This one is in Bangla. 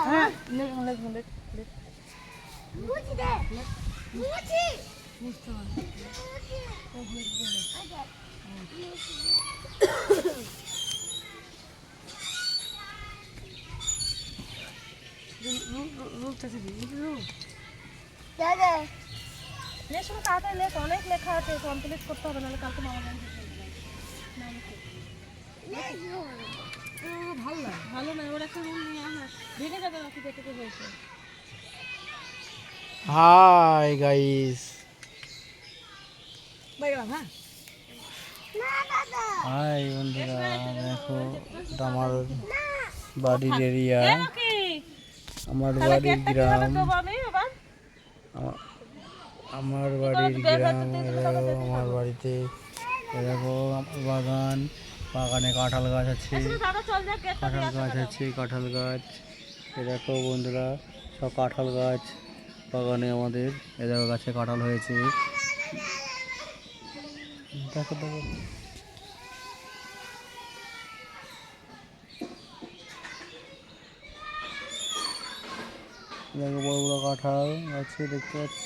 হ্যাঁ অনেক লেখা আছে, কমপ্লিট করতে হবে, নাহলে কালকে মামা বাড়ি যেতে হবে। ভালো না, ওর একটা রুম নিয়ে ভেঙে যাবে বাকি দেখে হয়েছে। হাই গাইস, হাই বন্ধুরা, দেখো এটা আমার বাড়ির এরিয়া, আমার বাড়ির গ্রাম, আমার বাড়ির গ্রাম। আমার বাড়িতে দেখো আমার বাগান, বাগানে কাঁঠাল গাছ আছে, কাঁঠাল গাছ। এ দেখো বন্ধুরা, সব কাঁঠাল গাছ বাগানে আমাদের। এ দেখো গাছে কাঁঠাল হয়েছে, দেখো দেখো। দেখো বড় বড় কাঁঠাল গাছে দেখতে পাচ্ছ।